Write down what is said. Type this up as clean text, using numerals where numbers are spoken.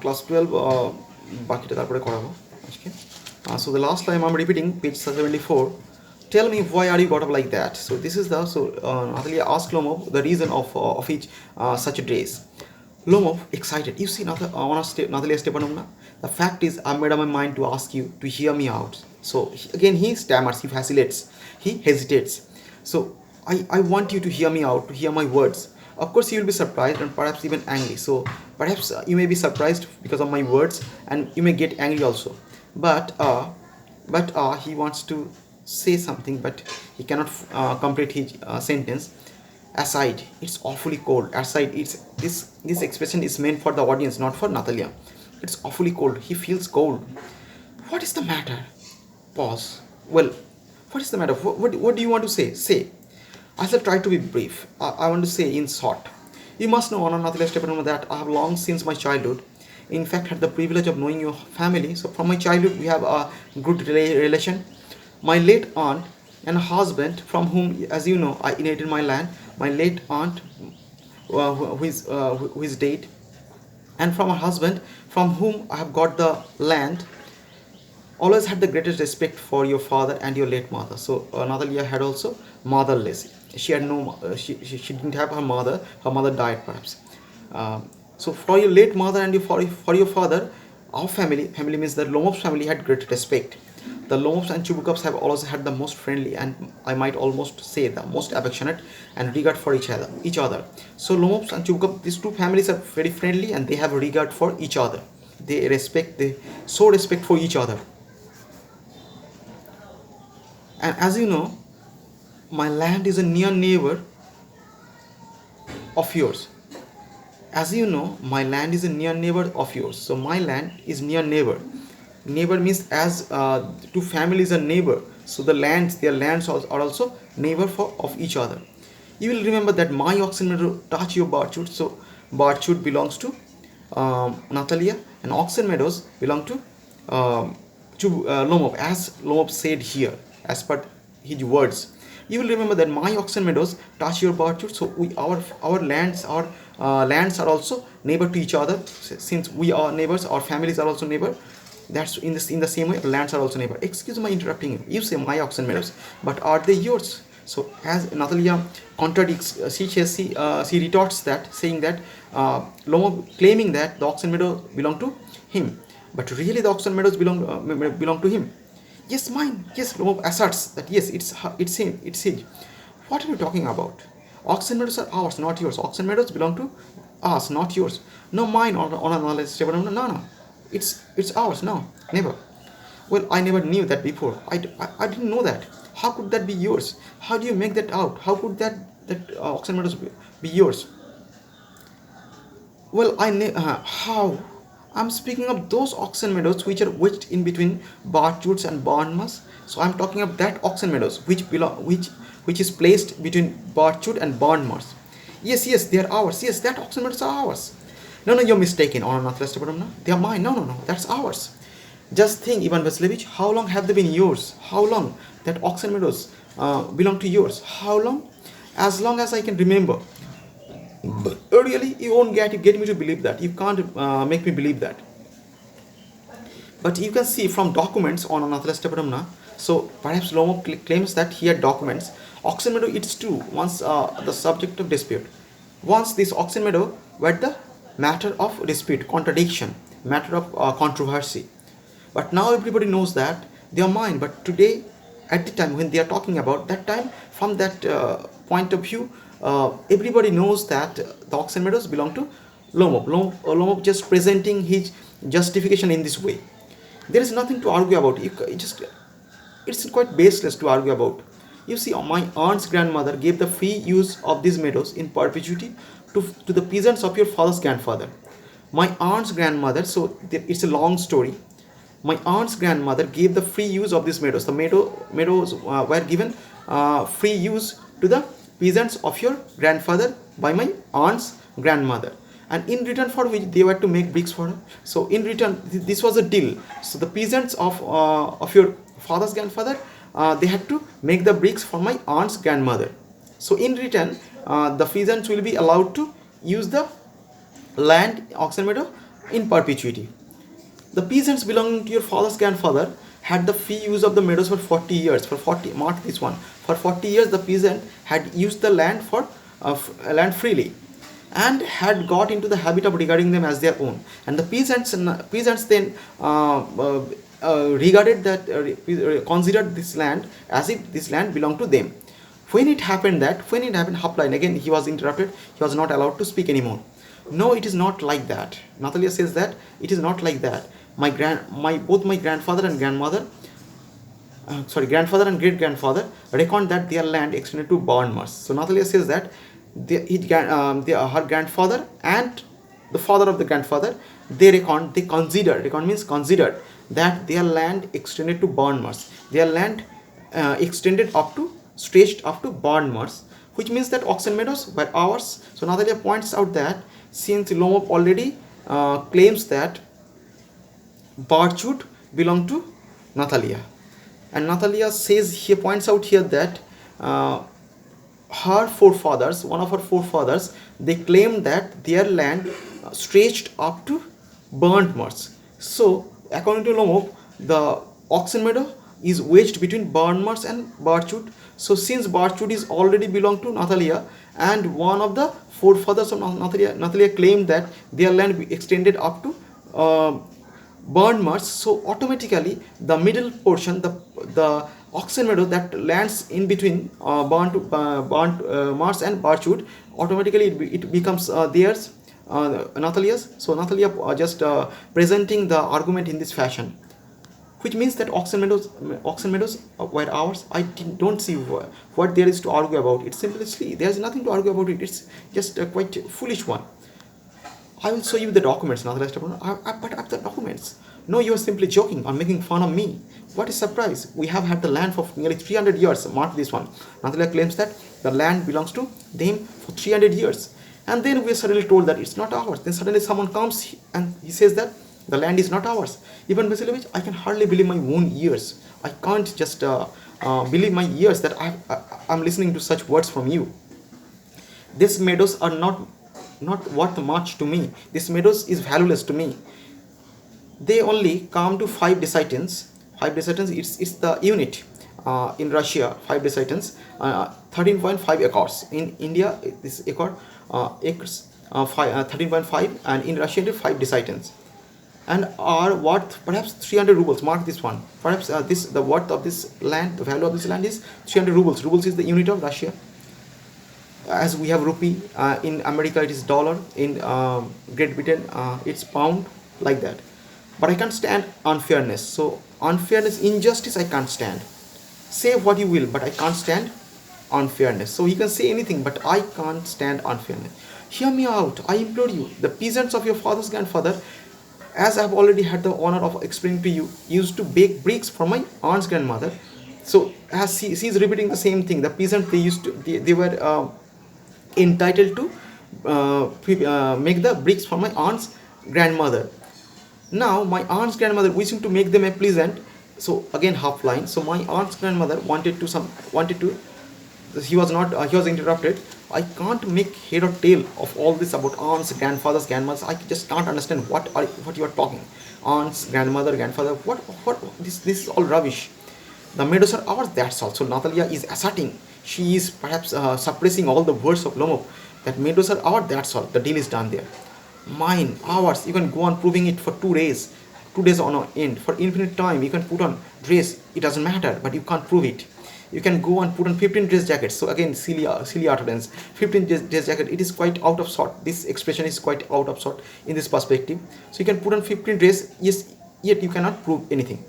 Class 12 বাকিটা তারপরে করাবো আজকে। So the last time I'm repeating page 74. Tell me why are you got up like that? So this is the Natalia asked Lomov the reason of each such a dress. Lomov excited. You see, Natalia Stepanovna. The fact is, I made up my mind to ask you to hear me out. So again, he stammers, he vacillates, he hesitates. So I want you to hear me out, to hear my words. Of course, you will be surprised and perhaps even angry. So perhaps you may be surprised because of my words, and you may get angry also. But he wants to say something, but he cannot complete his sentence. Aside, it's awfully cold. Aside, it's this expression is meant for the audience, not for Natalia. It's awfully cold. He feels cold. What is the matter? Pause. Well, what is the matter? What do you want to say? Say. I shall try to be brief. I want to say in short. You must know, Anna Natalia Stepanovna, that I have long since my childhood, in fact, had the privilege of knowing your family. So from my childhood, we have a good relation. My late aunt and husband, from whom, as you know, I inherited my land. My late aunt, who is dead, and from her husband, from whom I have got the land, always had the greatest respect for your father and your late mother. So Natalia had also motherless. She had no, she didn't have her mother. Her mother died perhaps. So for your late mother and for your father, our family means the Lomov's family had great respect. The Lomovs and Chubukovs have always had the most friendly and I might almost say the most affectionate and regard for each other. So Lomovs and Chubukov, these two families are very friendly and they have regard for each other. They show respect for each other. And as you know, my land is a near neighbor of yours. As you know, my land is a near neighbor of yours. So my land is near neighbor. Neighbor means as two families are neighbor. So their lands are also neighbor of each other. You will remember that my oxen meadow touch your barchut. So barchut belongs to Natalia, and oxen meadows belong to Lomov, as Lomov said here, as per his words. You will remember that my oxen meadows touch your barchut. So our lands are also neighbor to each other. Since we are neighbors, our families are also neighbor. That's in the same way lands are also neighbor. Excuse my interrupting you. You say my oxen meadows, but are they yours? So as Natalia contradicts, she retorts that, saying that Lomov claiming that the oxen meadow belong to him, but really the oxen meadows belong to him. Yes, mine. Yes, Lomov asserts that yes, it's him, it's his. What are you talking about? Oxen meadows are ours, not yours. Oxen meadows belong to us, not yours. No, mine or knowledge. No. It's ours. No, never. Well, I never knew that before. I didn't know that. How could that be yours? How do you make that out? How could that oxen meadows be yours? Well, how? I'm speaking of those oxen meadows which are wedged in between Barchoots and Bournemouth. So I'm talking of that oxen meadows which is placed between Barchoot and Bournemouth. Yes, they are ours. Yes, that oxen meadows are ours. No, you're mistaken, Honor Nathlestepadamna. They are mine. No, that's ours. Just think, Ivan Vasilevich, how long have they been yours? How long that oxen meadows belong to yours? How long? As long as I can remember. Really, you won't get me to believe that. You can't make me believe that. But you can see from documents on Nathlestepadamna. So perhaps Lomo claims that he had documents. Oxen meadow, it's true. Once the subject of dispute. Once this oxen meadow were the matter of dispute, contradiction, matter of controversy. But now everybody knows that they are mine. But today, at the time when they are talking about that time, from that point of view, everybody knows that the oxen meadows belong to Lomov. Lomov just presenting his justification in this way. There is nothing to argue about. It's quite baseless to argue about. You see, my aunt's grandmother gave the free use of these meadows in perpetuity to the peasants of your father's grandfather. My aunt's grandmother, so it's a long story. My aunt's grandmother gave the free use of these meadows. The meadows were given free use to the peasants of your grandfather by my aunt's grandmother, and in return for which they were to make bricks for her. So in return, this was a deal. So the peasants of your father's grandfather, they had to make the bricks for my aunt's grandmother. So in return, the peasants will be allowed to use the land, oxen meadow, in perpetuity. The peasants belonging to your father's grandfather had the free use of the meadows for 40 years. For 40, mark this one. For 40 years, the peasant had used the land for land freely, and had got into the habit of regarding them as their own. And the peasants then regarded that considered this land as if this land belonged to them. When it happened, Hapline again, he was interrupted. He was not allowed to speak anymore. No, it is not like that. Natalia says that it is not like that. Both my grandfather and grandmother, grandfather and great grandfather reckoned that their land extended to Bournemouth. So Natalia says that her grandfather and the father of the grandfather, reckoned means considered, that their land extended to Bournemouth. Their land stretched up to Bournemouth, which means that Oxen Meadows were ours. So Natalia points out that since Lomov already claims that Barchwood belonged to Natalia, and Natalia points out here that her forefathers, one of her forefathers, they claimed that their land stretched up to Bournemouth. So according to Lomov, the Oxen Meadow is wedged between Bournemouth and Barchwood. So since Barchwood is already belonged to Natalia, and one of the forefathers of Natalia claimed that their land extended up to Bournemouth, so automatically the middle portion, the Oxen Meadow that lands in between Bournemouth and Barchwood, automatically it becomes theirs, Natalia's. So Natalia just presenting the argument in this fashion, which means that Oxen Meadows were ours. I don't see what there is to argue about. It's simply, there is nothing to argue about it. It's just a quite foolish one. I will show you the documents, Natalia Stepanova. But I have the documents. No, you are simply joking or making fun of me. What a surprise. We have had the land for nearly 300 years. Mark this one. Natalia claims that the land belongs to them for 300 years. And then we are suddenly told that it's not ours. Then suddenly someone comes and he says that the land is not ours. Ivan Vasilevich, I can hardly believe my own ears. I can't just believe my ears that I'm listening to such words from you. These meadows are not worth much to me. This meadows is valueless to me. They only come to 5 decitins. 5 decitins, it's the unit in Russia. 5 decitins, 13.5 acres. In India, this acres 13.5, and in Russia it is 5 decitins, and are worth perhaps 300 rubles. Mark this one. Perhaps the worth of this land, the value of this land is 300 rubles. Rubles is the unit of Russia. As we have rupee, in America it is dollar, in Great Britain it's pound, like that. But I can't stand unfairness. So unfairness, injustice, I can't stand. Say what you will, but I can't stand unfairness. So you can say anything, but I can't stand unfairness. Hear me out, I implore you. The peasants of your father's grandfather, as I have already had the honor of explaining to you, used to bake bricks for my aunt's grandmother. So as she is repeating the same thing. The peasants, they were entitled to make the bricks for my aunt's grandmother. Now my aunt's grandmother wishing to make them a pleasant. So again half line. So my aunt's grandmother wanted to. He was interrupted. I can't make head or tail of all this about aunts, grandfathers, grandmothers. I just can't understand what you are talking. Aunts, grandmother, grandfather. What? This is all rubbish. The meadows are ours. That's all. So Natalia is asserting. She is perhaps suppressing all the words of Lomov. That meadows are ours. That's all. The deal is done there. Mine, ours. You can go on proving it for 2 days. 2 days on end. For infinite time, you can put on dress. It doesn't matter, but you can't prove it. You can go and put on 15 dress jackets. So again, silly utterance. 15 dress jacket. It is quite out of sort. This expression is quite out of sort in this perspective. So you can put on 15 dress. Yes, yet you cannot prove anything.